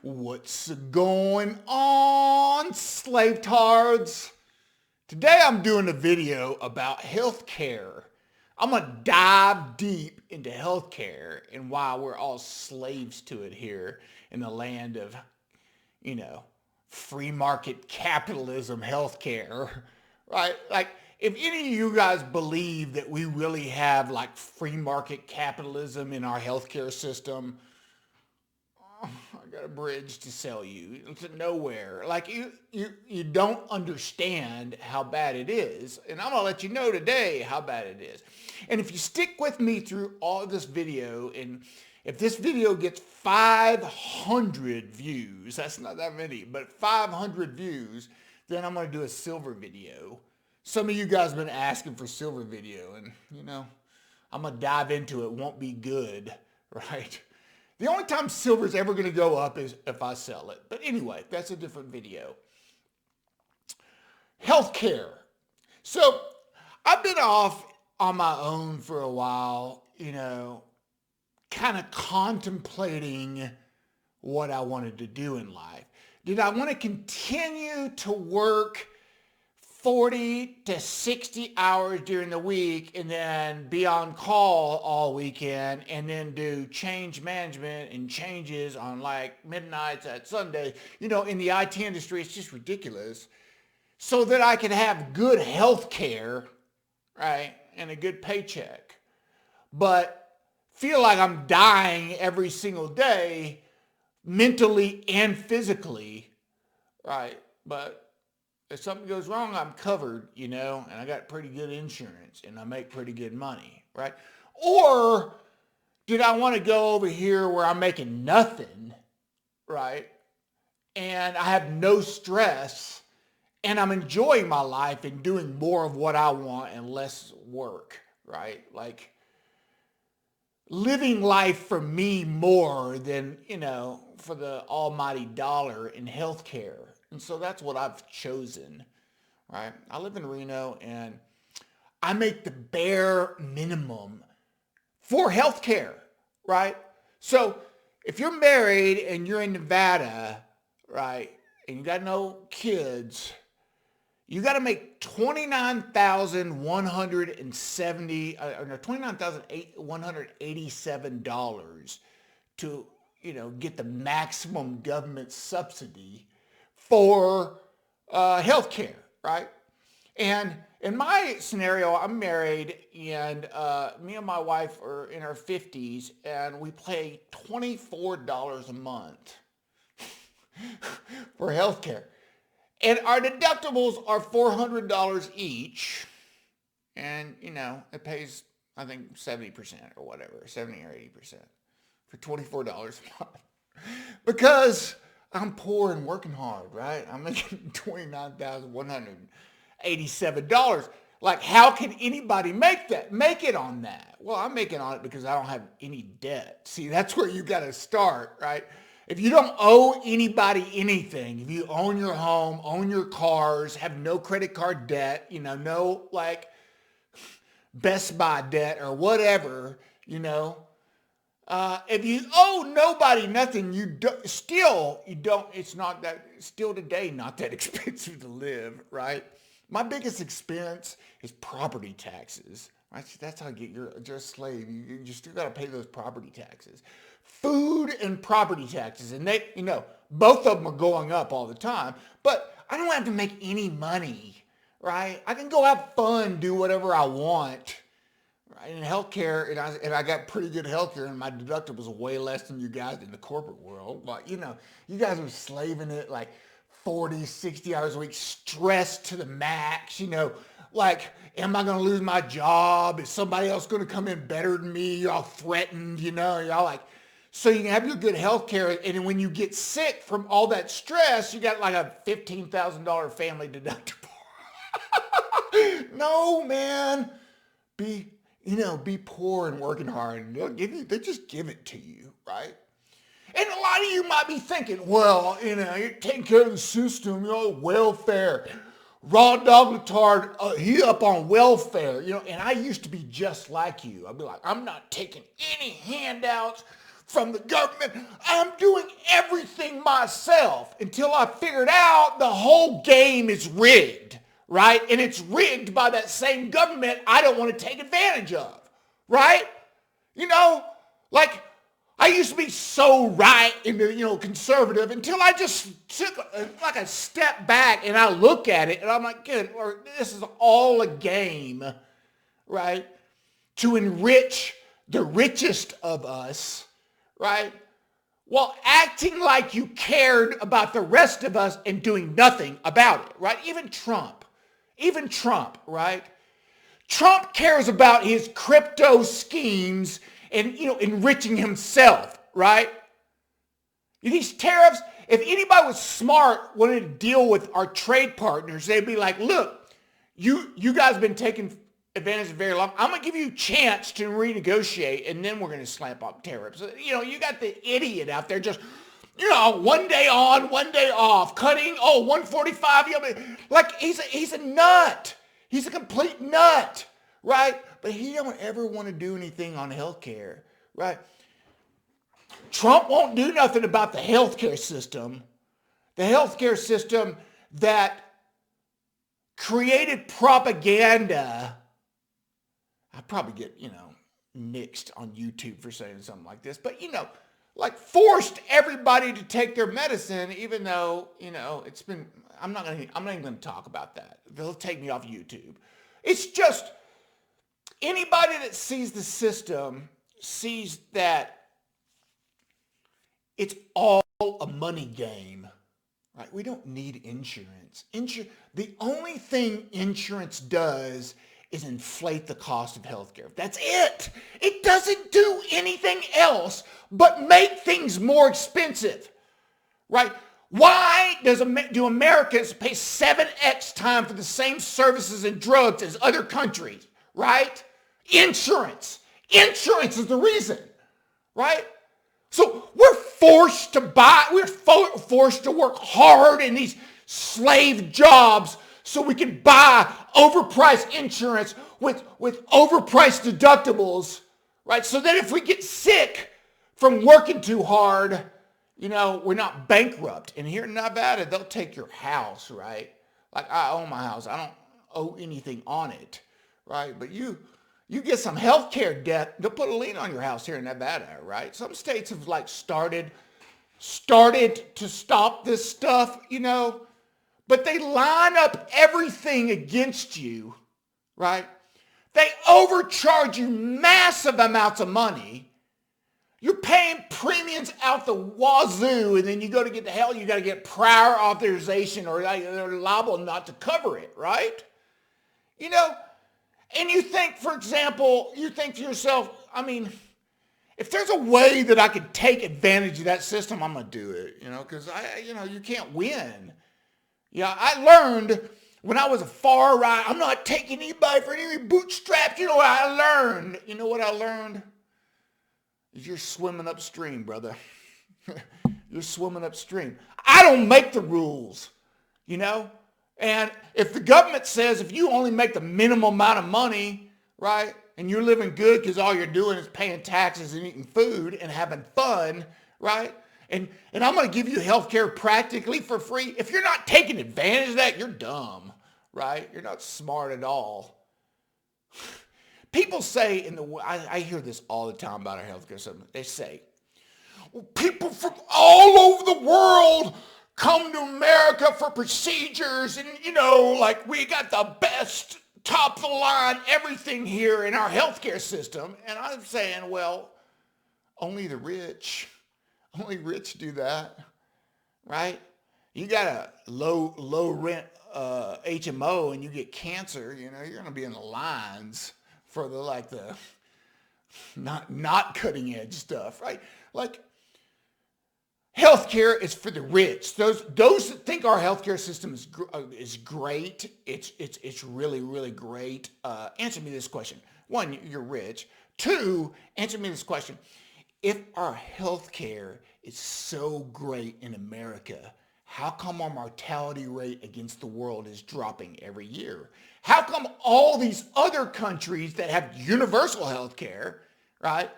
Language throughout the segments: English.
What's going on, slave tards? Today I'm doing a video about healthcare. I'm going to dive deep into healthcare and why we're all slaves to it here in the land of, free market capitalism healthcare, right? Like, if any of you guys believe that we really have like free market capitalism in our healthcare system, I got a bridge to sell you. It's nowhere. Like you don't understand how bad it is. And I'm going to let you know today how bad it is. And if you stick with me through all of this video, and if this video gets 500 views, that's not that many, but 500 views, then I'm going to do a silver video. Some of you guys have been asking for silver video, and I'm going to dive into it. It won't be good, right? The only time silver is ever going to go up is if I sell it. But anyway, that's a different video. Healthcare. So I've been off on my own for a while, kind of contemplating what I wanted to do in life. Did I want to continue to work 40 to 60 hours during the week and then be on call all weekend and then do change management and changes on like midnights at Sunday? In the IT industry, it's just ridiculous. So that I could have good health care, right, and a good paycheck, but feel like I'm dying every single day, mentally and physically, right? But if something goes wrong, I'm covered, and I got pretty good insurance and I make pretty good money, right? Or did I want to go over here where I'm making nothing, right? And I have no stress and I'm enjoying my life and doing more of what I want and less work, right? Like living life for me more than, for the almighty dollar in healthcare. And so that's what I've chosen, right? I live in Reno and I make the bare minimum for healthcare, right? So if you're married and you're in Nevada, right, and you got no kids, you got to make $29,187 to, get the maximum government subsidy for health care, right? And in my scenario, I'm married and me and my wife are in our 50s and we pay $24 a month for health care. And our deductibles are $400 each. And, it pays, I think, 70% or whatever, 70 or 80% for $24 a month. Because I'm poor and working hard, right? I'm making $29,187. Like, how can anybody make it on that? Well, I'm making on it because I don't have any debt. See, that's where you got to start, right? If you don't owe anybody anything, if you own your home, own your cars, have no credit card debt, no like Best Buy debt or whatever, if you owe nobody nothing, it's not that, still today, not that expensive to live, right? My biggest expense is property taxes, right? That's how you're a slave. You still got to pay those property taxes. Food and property taxes. And they, both of them are going up all the time, but I don't have to make any money, right? I can go have fun, do whatever I want. In healthcare, and I got pretty good healthcare, and my deductibles are way less than you guys in the corporate world. But, you guys are slaving it like 40, 60 hours a week, stressed to the max, like, am I going to lose my job? Is somebody else going to come in better than me? Y'all threatened, y'all like, so you can have your good healthcare, and when you get sick from all that stress, you got like a $15,000 family deductible. No, man. Be poor and working hard. They just give it to you, right? And a lot of you might be thinking, well, you're taking care of the system, welfare. Rawdogletard, he up on welfare, and I used to be just like you. I'd be like, I'm not taking any handouts from the government. I'm doing everything myself until I figured out the whole game is rigged, right? And it's rigged by that same government I don't want to take advantage of, right? You know, like I used to be so right and, conservative until I just took like a step back and I look at it and I'm like, good, or this is all a game, right? To enrich the richest of us, right? While acting like you cared about the rest of us and doing nothing about it, right? Even Trump, right? Trump cares about his crypto schemes and, enriching himself, right? These tariffs, if anybody was smart, wanted to deal with our trade partners, they'd be like, look, you guys have been taking advantage of very long. I'm going to give you a chance to renegotiate, and then we're going to slap up tariffs. You got the idiot out there just, one day on, one day off, cutting, 145. Like he's a nut. He's a complete nut, right? But he don't ever want to do anything on healthcare, right? Trump won't do nothing about the healthcare system. The healthcare system that created propaganda. I probably get, nixed on YouTube for saying something like this, but like forced everybody to take their medicine, even though, it's been, I'm not even going to talk about that. They'll take me off YouTube. It's just anybody that sees the system sees that it's all a money game, right? We don't need insurance. The only thing insurance does is inflate the cost of healthcare. That's it. It doesn't do anything else but make things more expensive, right? Why do Americans pay 7x time for the same services and drugs as other countries, right? Insurance. Insurance is the reason, right? So we're forced to forced to work hard in these slave jobs so we can buy overpriced insurance with overpriced deductibles, right? So that if we get sick from working too hard, we're not bankrupt. And here in Nevada, they'll take your house, right? Like I own my house. I don't owe anything on it, right? But you get some healthcare debt, they'll put a lien on your house here in Nevada, right? Some states have like started to stop this stuff, but they line up everything against you, right? They overcharge you massive amounts of money. You're paying premiums out the wazoo, and then you go to get the hell, you got to get prior authorization or they're liable not to cover it, right? And you think, for example, you think to yourself, if there's a way that I could take advantage of that system, I'm going to do it, because you can't win. I learned when I was a far right, I'm not taking anybody for any bootstraps. You know what I learned? You know what I learned? Is you're swimming upstream, brother. You're swimming upstream. I don't make the rules, And if the government says if you only make the minimum amount of money, right, and you're living good because all you're doing is paying taxes and eating food and having fun, right? And I'm going to give you health care practically for free. If you're not taking advantage of that, you're dumb, right? You're not smart at all. People say I hear this all the time about our healthcare system. They say, well, people from all over the world come to America for procedures and, like we got the best top of the line everything here in our healthcare system. And I'm saying, well, only the rich do that, right? You got a low rent HMO and you get cancer, you're going to be in the lines for the not cutting edge stuff, right? Like healthcare is for the rich. Those that think our healthcare system is great. It's really, really great. Answer me this question. One, you're rich. Two, answer me this question. If our healthcare is so great in America, how come our mortality rate against the world is dropping every year? How come all these other countries that have universal healthcare, right,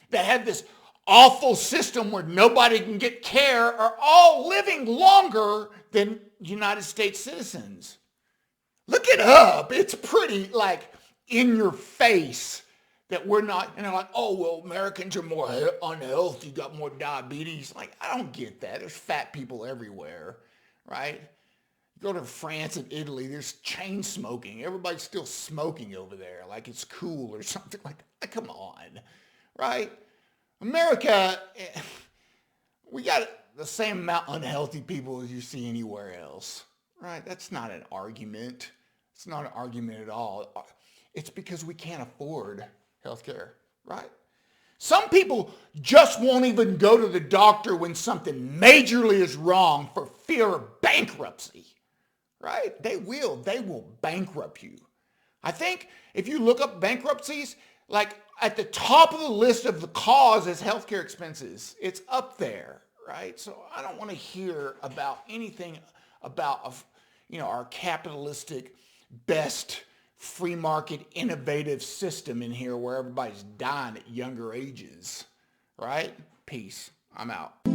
that have this awful system where nobody can get care are all living longer than United States citizens. Look it up. It's pretty like in your face that we're not, and they're like, oh, well, Americans are more unhealthy, got more diabetes. Like, I don't get that. There's fat people everywhere, right? You go to France and Italy, there's chain smoking. Everybody's still smoking over there like it's cool or something like that. Come on, right? America, we got the same amount of unhealthy people as you see anywhere else, right? That's not an argument. It's not an argument at all. It's because we can't afford healthcare, right? Some people just won't even go to the doctor when something majorly is wrong for fear of bankruptcy, right? They will bankrupt you. I think if you look up bankruptcies, like at the top of the list of the cause is healthcare expenses. It's up there, right? So I don't want to hear about anything about, our capitalistic, best free market, innovative system in here where everybody's dying at younger ages, right? Peace. I'm out.